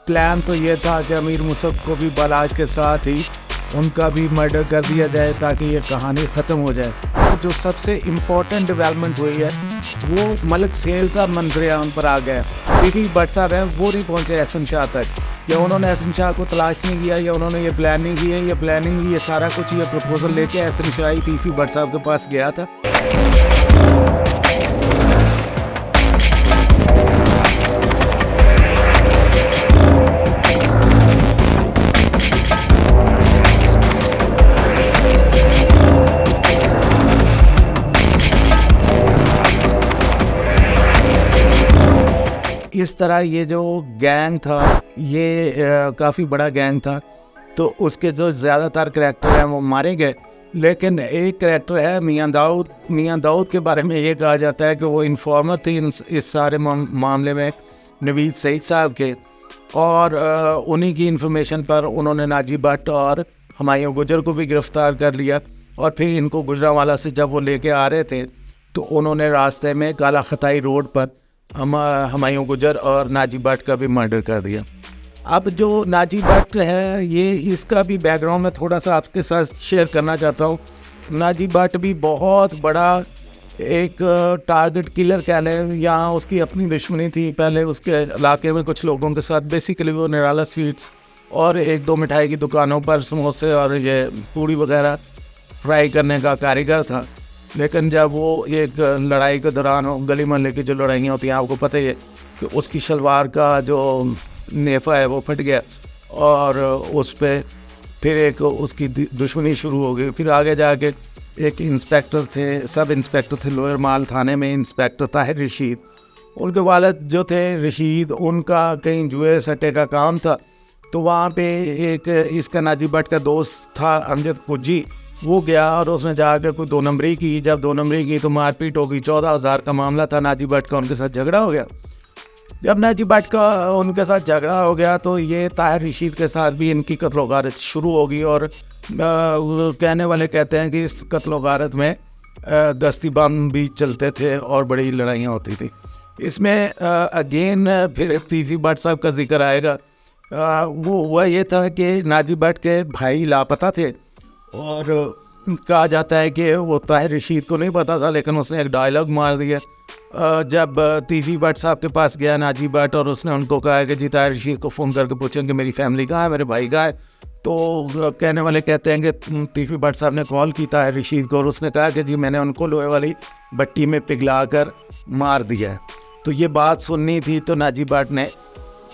Plan تو یہ تھا کہ امیر مصعب کو بھی بالاج کے ساتھ ہی ان کا بھی مرڈر کر دیا جائے تاکہ یہ کہانی ختم ہو جائے۔ جو سب سے امپورٹنٹ ڈیولپمنٹ ہوئی ہے وہ ملک سہیل صاحب منظر عام پر آ گئے۔ ٹیفی بٹ صاحب ہیں وہ نہیں پہنچے احسن شاہ تک، یا انہوں نے احسن شاہ کو تلاش نہیں کیا، یا انہوں نے یہ پلان نہیں کیا، یہ پلاننگ یہ سارا کچھ یہ پرپوزل لے کے احسن شاہ ہی ٹیفی بٹ صاحب کے پاس گیا تھا۔ اس طرح یہ جو گینگ تھا یہ کافی بڑا گینگ تھا، تو اس کے جو زیادہ تر کریکٹر ہیں وہ مارے گئے، لیکن ایک کریکٹر ہے میاں داؤد۔ میاں داؤد کے بارے میں یہ کہا جاتا ہے کہ وہ انفارمر تھی اس سارے معاملے میں نوید سعید صاحب کے، اور انہی کی انفارمیشن پر انہوں نے ناجی بٹ اور ہمایوں گجر کو بھی گرفتار کر لیا، اور پھر ان کو گجرانوالہ سے جب وہ لے کے آ رہے تھے تو انہوں نے راستے میں کالا خطائی روڈ پر ہمایوں گجر اور ناجی بٹ کا بھی مرڈر کر دیا۔ اب جو ناجی بٹ ہے یہ اس کا بھی بیک گراؤنڈ میں تھوڑا سا آپ کے ساتھ شیئر کرنا چاہتا ہوں۔ ناجی بٹ بھی بہت بڑا ایک ٹارگٹ کلر کہہ لیں، یہاں اس کی اپنی دشمنی تھی پہلے اس کے علاقے میں کچھ لوگوں کے ساتھ، بیسیکلی وہ نرالا سویٹس اور ایک دو مٹھائی کی دکانوں پر سموسے اور یہ پوڑی وغیرہ فرائی کرنے کا کاریگر تھا۔ لیکن جب وہ ایک لڑائی کے دوران گلی محلے کی جو لڑائیاں ہوتی ہیں آپ کو پتہ ہی ہے کہ اس کی شلوار کا جو نیفا ہے وہ پھٹ گیا، اور اس پہ پھر ایک اس کی دشمنی شروع ہو گئی۔ پھر آگے جا کے ایک انسپیکٹر تھے، سب انسپیکٹر تھے لوئر مال تھانے میں، انسپیکٹر طاہر رشید، ان کے والد جو تھے رشید، ان کا کہیں جوئے سٹے کا کام تھا، تو وہاں پہ ایک اس کا ناجی بٹ کا دوست تھا امجد کجی، وہ گیا اور اس نے جا کے کوئی 2 نمبری کی۔ جب 2 نمبری کی تو مار پیٹ ہو گئی، 14,000 کا معاملہ تھا، ناجی بٹ کا ان کے ساتھ جھگڑا ہو گیا۔ جب ناجی بٹ کا ان کے ساتھ جھگڑا ہو گیا تو یہ طاہر رشید کے ساتھ بھی ان کی قتل و غارت شروع ہو گئی، اور کہنے والے کہتے ہیں کہ اس قتل و غارت میں دستی بم بھی چلتے تھے اور بڑی لڑائیاں ہوتی تھی۔ اس میں اگین پھر ٹیفی بٹ صاحب کا ذکر آئے گا۔ وہ یہ تھا کہ ناجی بٹ کے بھائی لاپتہ تھے، اور کہا جاتا ہے کہ وہ طاہر رشید کو نہیں پتا تھا، لیکن اس نے ایک ڈائلاگ مار دیا جب تیفی بٹ صاحب کے پاس گیا ناجی بٹ، اور اس نے ان کو کہا کہ جی طاہر رشید کو فون کر کے پوچھیں کہ میری فیملی کہاں ہے، میرے بھائی کہاں ہے۔ تو کہنے والے کہتے ہیں کہ تیفی بٹ صاحب نے کال کی طاہر رشید کو، اور اس نے کہا کہ جی میں نے ان کو لوہے والی بٹی میں پگھلا کر مار دیا ہے۔ تو یہ بات سننی تھی تو ناجی بٹ نے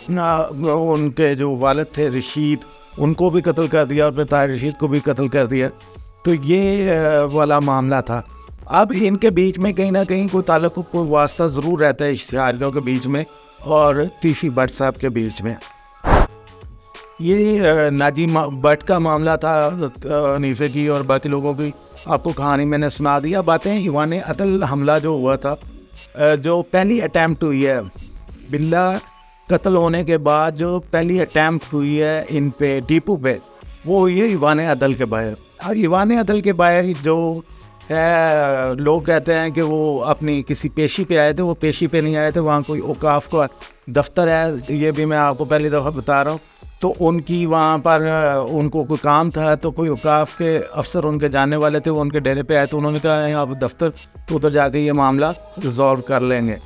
ان کے جو والد تھے رشید ان کو بھی قتل کر دیا، اور پھر طاہر رشید کو بھی قتل کر دیا۔ تو یہ والا معاملہ تھا۔ اب ان کے بیچ میں کہیں نہ کہیں کوئی تعلق، کوئی واسطہ ضرور رہتا ہے اشتہاریوں کے بیچ میں اور تیفی بٹ صاحب کے بیچ میں۔ یہ ناجی بٹ کا معاملہ تھا نیفے کی اور باقی لوگوں کی آپ کو کہانی میں نے سنا دیا باتیں۔ ایوان عدل حملہ جو ہوا تھا، جو پہلی اٹیمپٹ ہوئی ہے بلا قتل ہونے کے بعد، جو پہلی اٹیمپٹ ہوئی ہے ان پہ ٹیپو پہ، وہ ہوئی ہے ایوان عدل کے باہر۔ اور ایوان عدل کے باہر جو ہے لوگ کہتے ہیں کہ وہ اپنی کسی پیشی پہ آئے تھے، وہ پیشی پہ نہیں آئے تھے، وہاں کوئی اوقاف کا دفتر ہے، یہ بھی میں آپ کو پہلی دفعہ بتا رہا ہوں۔ تو ان کی وہاں پر ان کو کوئی کام تھا، تو کوئی اوقاف کے افسر ان کے جاننے والے تھے، وہ ان کے ڈیرے پہ آئے، تو انہوں نے کہا یہاں دفتر، تو ادھر جا کے یہ معاملہ ریزالو کر لیں گے۔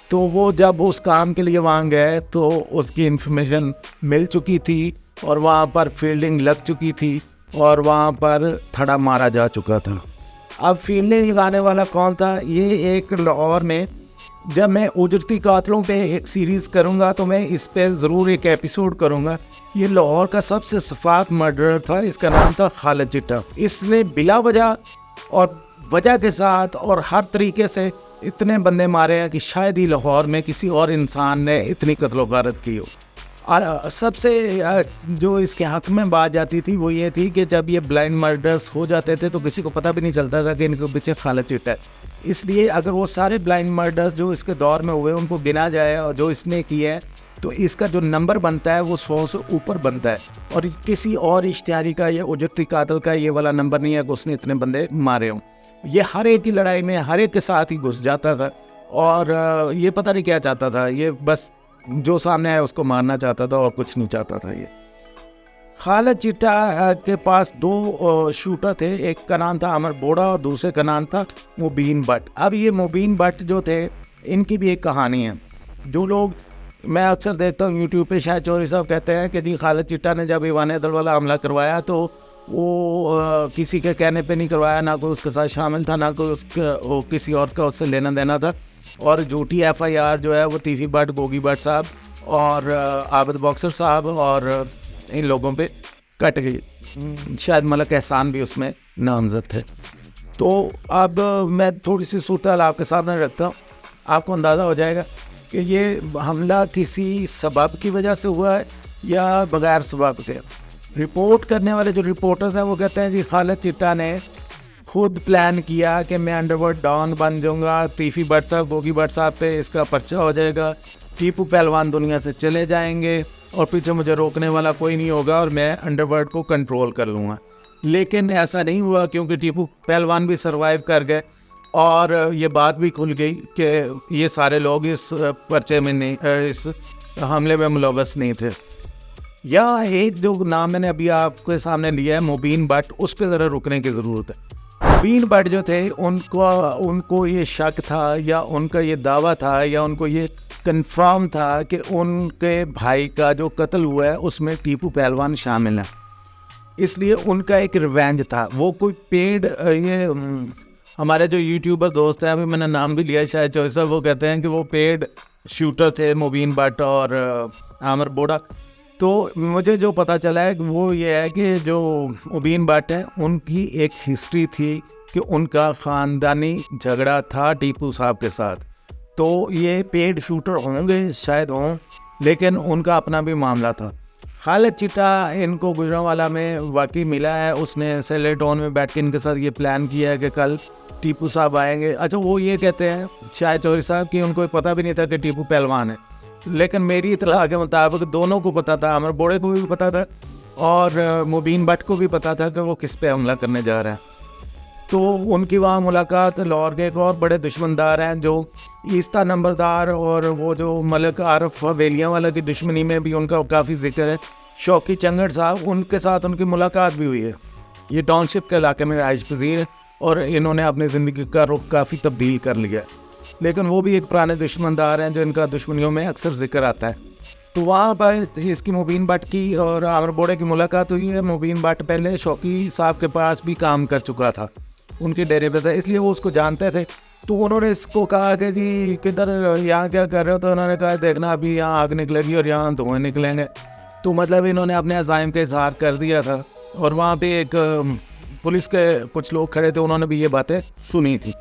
تو وہ جب اس کام کے لیے وہاں گئے تو اس کی انفارمیشن مل چکی تھی، اور وہاں پر فیلڈنگ لگ چکی تھی، اور وہاں پر تھڑا مارا جا چکا تھا۔ اب فیلڈنگ لگانے والا کون تھا؟ یہ ایک لاہور میں، جب میں اجرتی قاتلوں پہ ایک سیریز کروں گا تو میں اس پہ ضرور ایک ایپیسوڈ کروں گا۔ یہ لاہور کا سب سے شفاف مرڈرر تھا، اس کا نام تھا خالد چٹا۔ اس نے بلا وجہ اور وجہ کے ساتھ اور ہر طریقے سے اتنے بندے مارے ہیں کہ شاید ہی لاہور میں کسی اور انسان نے اتنی قتل و غارت کی ہو۔ اور سب سے جو اس کے حق میں بات جاتی تھی وہ یہ تھی کہ جب یہ بلائنڈ مرڈرز ہو جاتے تھے تو کسی کو پتہ بھی نہیں چلتا تھا کہ ان کے پیچھے خالد چٹا ہے۔ اس لیے اگر وہ سارے بلائنڈ مرڈرز جو اس کے دور میں ہوئے ان کو گنا جائے اور جو اس نے کیا ہے تو اس کا جو نمبر بنتا ہے وہ 100 سے اوپر بنتا ہے، اور کسی اور اشتہاری کا یا اجرتی قاتل کا یہ والا نمبر نہیں ہے کہ اس نے اتنے بندے مارے ہوں۔ یہ ہر ایک کی لڑائی میں ہر ایک کے ساتھ ہی گھس جاتا تھا، اور یہ پتہ نہیں کیا چاہتا تھا، یہ بس جو سامنے آیا اس کو مارنا چاہتا تھا اور کچھ نہیں چاہتا تھا. یہ خالد چٹا کے پاس 2 شوٹر تھے, ایک کا نام تھا عامر بوڑا اور دوسرے کا نام تھا مبین بٹ. اب یہ مبین بٹ جو تھے ان کی بھی ایک کہانی ہے. جو لوگ میں اکثر دیکھتا ہوں یوٹیوب پہ, شاید چوہدری صاحب کہتے ہیں کہ جی خالد چٹا نے جب ایوان عدل والا حملہ کروایا تو وہ کسی کے کہنے پہ نہیں کروایا, نہ کوئی اس کے ساتھ شامل تھا, نہ کوئی کسی اور کا اس سے لینا دینا تھا, اور جھوٹی FIR جو ہے وہ تیفی بٹ, گوگی بٹ صاحب اور عابد باکسر صاحب اور ان لوگوں پہ کٹ گئی. شاید ملک احسان بھی اس میں نامزد تھے. تو اب میں تھوڑی سی صورتحال آپ کے سامنے رکھتا ہوں, آپ کو اندازہ ہو جائے گا کہ یہ حملہ کسی سبب کی وجہ سے ہوا ہے یا بغیر سبب کے. رپورٹ کرنے والے جو رپورٹرز ہیں وہ کہتے ہیں جی خالد چٹا نے خود پلان کیا کہ میں انڈر ورلڈ ڈان بن جاؤں گا, تیفی بٹ صاحب, گوگی بٹ صاحب پہ اس کا پرچہ ہو جائے گا, ٹیپو پہلوان دنیا سے چلے جائیں گے اور پیچھے مجھے روکنے والا کوئی نہیں ہوگا اور میں انڈر ورلڈ کو کنٹرول کر لوں گا. لیکن ایسا نہیں ہوا, کیونکہ ٹیپو پہلوان بھی سروائیو کر گئے اور یہ بات بھی کھل گئی کہ یہ سارے لوگ اس پرچے میں نہیں, اس حملے میں ملوث نہیں تھے. یا ایک جو نام میں نے ابھی آپ کے سامنے لیا ہے مبین بٹ, اس پہ ذرا رکنے کی ضرورت ہے. مبین بٹ جو تھے ان کو یہ شک تھا یا ان کا یہ دعویٰ تھا یا ان کو یہ کنفرم تھا کہ ان کے بھائی کا جو قتل ہوا ہے اس میں ٹیپو پہلوان شامل ہے, اس لیے ان کا ایک ریونج تھا. وہ کوئی پیڈ, یہ ہمارے جو یوٹیوبر دوست ہیں, ابھی میں نے نام بھی لیا شاید چوہدری صاحب, وہ کہتے ہیں کہ وہ پیڈ شوٹر تھے مبین بٹ اور عامر بوڑا. تو مجھے جو پتہ چلا ہے وہ یہ ہے کہ جو مبین بٹ ہے ان کی ایک ہسٹری تھی کہ ان کا خاندانی جھگڑا تھا ٹیپو صاحب کے ساتھ. تو یہ پیڈ شوٹر ہوں گے شاید ہوں, لیکن ان کا اپنا بھی معاملہ تھا. خالد چٹا ان کو گجرانوالہ میں واقعی ملا ہے, اس نے سیلیٹون میں بیٹھ کے ان کے ساتھ یہ پلان کیا ہے کہ کل ٹیپو صاحب آئیں گے. اچھا وہ یہ کہتے ہیں شاید چوہدری صاحب کہ ان کو پتہ بھی نہیں تھا کہ ٹیپو پہلوان ہے, لیکن میری اطلاع کے مطابق دونوں کو پتہ تھا, عامر بوڑے کو بھی پتہ تھا اور مبین بٹ کو بھی پتہ تھا کہ وہ کس پہ حملہ کرنے جا رہا ہے. تو ان کی وہاں ملاقات لاہور کے ایک اور بڑے دشمندار ہیں جو ایستہ نمبردار, اور وہ جو ملک عارف ویلیاں والا کی دشمنی میں بھی ان کا کافی ذکر ہے, شوقی چنگڑ صاحب, ان کے ساتھ ان کی ملاقات بھی ہوئی ہے. یہ ٹاؤن شپ کے علاقے میں رہائش پذیر ہے اور انہوں نے اپنی زندگی کا رخ کافی تبدیل کر لیا ہے, لیکن وہ بھی ایک پرانے دشمندار ہیں جو ان کا دشمنیوں میں اکثر ذکر آتا ہے. تو وہاں پر اس کی مبین بٹ کی اور عامر بوڑے کی ملاقات ہوئی ہے. مبین بٹ پہلے شوقی صاحب کے پاس بھی کام کر چکا تھا, ان کے ڈیرے پہ تھا, اس لیے وہ اس کو جانتے تھے. تو انہوں نے اس کو کہا کہ جی کدھر یہاں کیا کر رہے ہو, تو انہوں نے کہا دیکھنا ابھی یہاں آگ نکلے گی اور یہاں دھوئیں نکلیں گے. تو مطلب انہوں نے اپنے عزائم کا اظہار کر دیا تھا, اور وہاں پہ ایک پولیس کے کچھ لوگ کھڑے تھے, انہوں نے بھی یہ باتیں سنی تھی.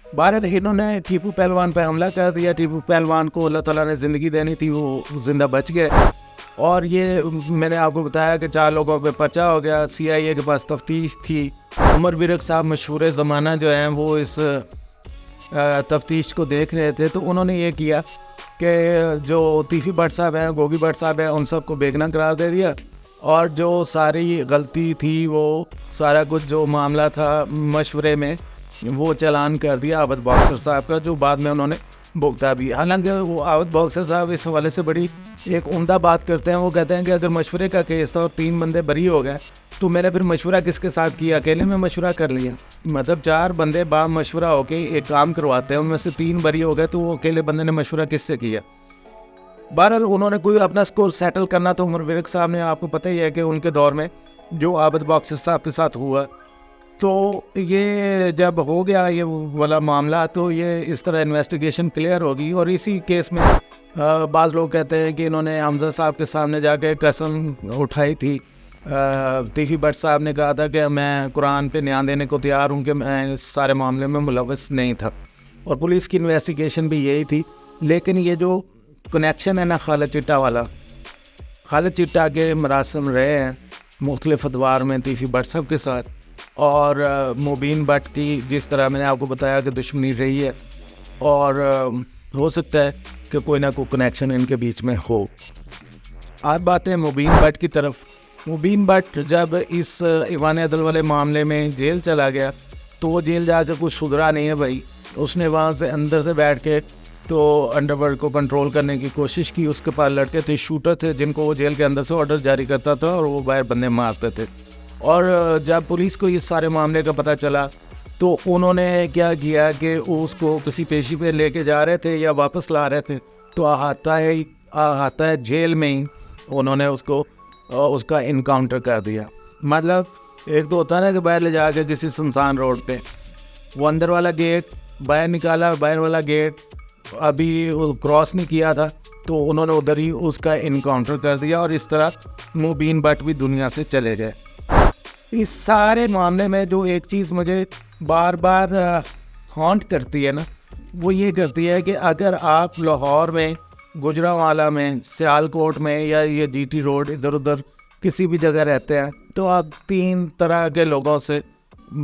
بہرحال انہوں نے ٹیپو پہلوان پہ حملہ کر دیا. ٹیپو پہلوان کو اللہ تعالیٰ نے زندگی دینی تھی, وہ زندہ بچ گئے. اور یہ میں نے آپ کو بتایا کہ 4 لوگوں پہ پرچہ ہو گیا. CIA کے پاس تفتیش تھی. عمر ورق صاحب مشہور زمانہ جو ہیں وہ اس تفتیش کو دیکھ رہے تھے. تو انہوں نے یہ کیا کہ جو تیفی بٹ صاحب ہیں, گوگی بٹ صاحب ہیں, ان سب کو بیگنا قرار دے دیا, اور جو ساری غلطی تھی وہ سارا کچھ جو معاملہ تھا مشورے میں وہ چالان کر دیا عابد باکسر صاحب کا, جو بعد میں انہوں نے بھگتا بھی. حالانکہ وہ عابد باکسر صاحب اس حوالے سے بڑی ایک عمدہ بات کرتے ہیں. وہ کہتے ہیں کہ اگر مشورے کا کیس تھا اور 3 بندے بری ہو گئے تو میں نے پھر مشورہ کس کے ساتھ کیا, اکیلے میں مشورہ کر لیا. مطلب 4 بندے با مشورہ ہو کے ایک کام کرواتے ہیں, ان میں سے 3 بری ہو گئے تو وہ اکیلے بندے نے مشورہ کس سے کیا. بہرحال انہوں نے کوئی اپنا سکور سیٹل کرنا تو عمر ورق صاحب نے, آپ کو پتہ ہی ہے کہ ان کے دور میں جو عابد باکسر صاحب کے ساتھ ہوا, تو یہ جب ہو گیا یہ والا معاملہ تو یہ اس طرح انویسٹیگیشن کلیئر ہوگی. اور اسی کیس میں بعض لوگ کہتے ہیں کہ انہوں نے حمزہ صاحب کے سامنے جا کے قسم اٹھائی تھی. تیفی بٹ صاحب نے کہا تھا کہ میں قرآن پہ نیان دینے کو تیار ہوں کہ میں اس سارے معاملے میں ملوث نہیں تھا, اور پولیس کی انویسٹیگیشن بھی یہی تھی. لیکن یہ جو کنیکشن ہے نا خالد چٹا والا, خالد چٹا کے مراسم رہے ہیں مختلف ادوار میں تیفی بٹ صاحب کے ساتھ, اور مبین بٹ کی جس طرح میں نے آپ کو بتایا کہ دشمنی رہی ہے, اور ہو سکتا ہے کہ کوئی نہ کوئی کنیکشن ان کے بیچ میں ہو. آپ بات ہے مبین بٹ کی طرف. مبین بٹ جب اس ایوان عدل والے معاملے میں جیل چلا گیا تو وہ جیل جا کے کچھ سدھرا نہیں ہے بھائی. اس نے وہاں سے اندر سے بیٹھ کے تو انڈر ورلڈ کو کنٹرول کرنے کی کوشش کی. اس کے پاس لڑکے تھے, شوٹر تھے, جن کو وہ جیل کے اندر سے آرڈر جاری کرتا تھا اور وہ باہر بندے مارتے تھے. اور جب پولیس کو اس سارے معاملے کا پتہ چلا تو انہوں نے کیا کیا کہ اس کو کسی پیشی پہ لے کے جا رہے تھے یا واپس لا رہے تھے, تو آتا ہے جیل میں ہی انہوں نے اس کا انکاؤنٹر کر دیا. مطلب ایک تو ہوتا ہے نا کہ باہر لے جا کے کسی سنسان روڈ پہ, وہ اندر والا گیٹ باہر نکالا, باہر والا گیٹ ابھی کراس نہیں کیا تھا, تو انہوں نے ادھر ہی اس کا انکاؤنٹر کر دیا, اور اس طرح مبین بٹ بھی دنیا سے چلے گئے. اس سارے معاملے میں جو ایک چیز مجھے بار بار ہانٹ کرتی ہے نا, وہ یہ کرتی ہے کہ اگر آپ لاہور میں, گجرانوالہ میں, سیالکوٹ میں یا یہ جی ٹی روڈ ادھر ادھر کسی بھی جگہ رہتے ہیں, تو آپ 3 طرح کے لوگوں سے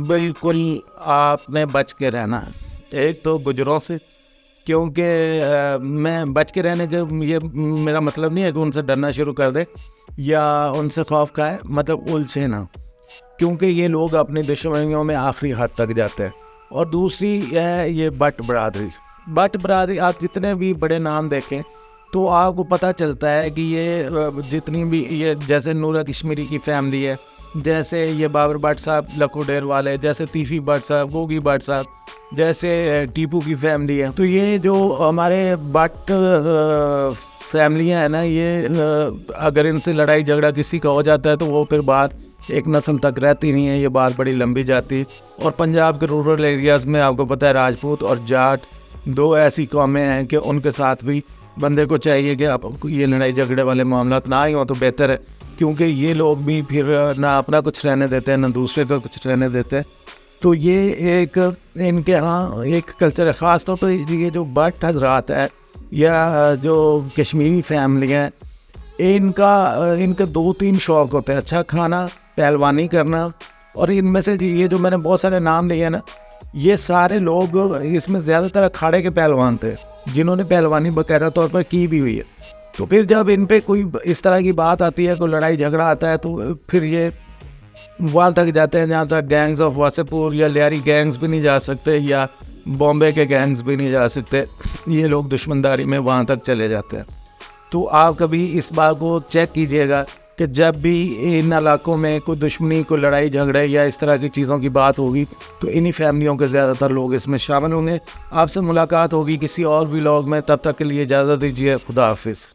بالکل آپ نے بچ کے رہنا ہے. ایک تو گجروں سے, کیونکہ میں بچ کے رہنے کے یہ میرا مطلب نہیں ہے کہ ان سے ڈرنا شروع کر دے یا ان سے خوف کھائے, مطلب الجھے نا, کیونکہ یہ لوگ اپنی دشمنیوں میں آخری حد تک جاتے ہیں. اور دوسری ہے یہ بٹ برادری. آپ جتنے بھی بڑے نام دیکھیں تو آپ کو پتہ چلتا ہے کہ یہ جتنی بھی یہ جیسے نورہ کشمیری کی فیملی ہے, جیسے یہ بابر بٹ صاحب لکھو ڈیر والے, جیسے تیفی بٹ صاحب, گوگی بٹ صاحب, جیسے ٹیپو کی فیملی ہے. تو یہ جو ہمارے بٹ فیملیاں ہیں نا, یہ اگر ان سے لڑائی جھگڑا کسی کا ہو جاتا ہے تو وہ پھر بات ایک نسل تک رہتی نہیں ہے, یہ بات بڑی لمبی جاتی ہے. اور پنجاب کے رورل ایریاز میں آپ کو پتہ ہے راجپوت اور جاٹ 2 ایسی قومیں ہیں کہ ان کے ساتھ بھی بندے کو چاہیے کہ آپ یہ لڑائی جھگڑے والے معاملات نہ ہی ہوں تو بہتر ہے, کیونکہ یہ لوگ بھی پھر نہ اپنا کچھ رہنے دیتے ہیں نہ دوسرے کا کچھ رہنے دیتے ہیں. تو یہ ایک ان کے ہاں ایک کلچر ہے. خاص طور پر یہ جو بٹ حضرات ہے یا جو کشمیری فیملی ہیں, ان کے 2-3 شوق ہوتے ہیں, اچھا کھانا, پہلوانی کرنا, اور ان میں سے یہ جو میں نے بہت سارے نام لیے نا, یہ سارے لوگ اس میں زیادہ تر اکھاڑے کے پہلوان تھے جنہوں نے پہلوانی باقاعدہ طور پر کی بھی ہوئی ہے. تو پھر جب ان پہ کوئی اس طرح کی بات آتی ہے, کوئی لڑائی جھگڑا آتا ہے, تو پھر یہ وہاں تک جاتے ہیں جہاں تک گینگز آف واسے پور یا لیاری گینگز بھی نہیں جا سکتے, یا بامبے کے گینگز بھی نہیں جا سکتے. یہ لوگ دشمنداری میں وہاں تک چلے جاتے ہیں. تو آپ کبھی اس بات کو چیک کیجئے گا کہ جب بھی ان علاقوں میں کوئی دشمنی, کوئی لڑائی جھگڑے یا اس طرح کی چیزوں کی بات ہوگی تو انہی فیملیوں کے زیادہ تر لوگ اس میں شامل ہوں گے. آپ سے ملاقات ہوگی کسی اور ولاگ میں, تب تک کے لیے اجازت دیجیے. خدا حافظ.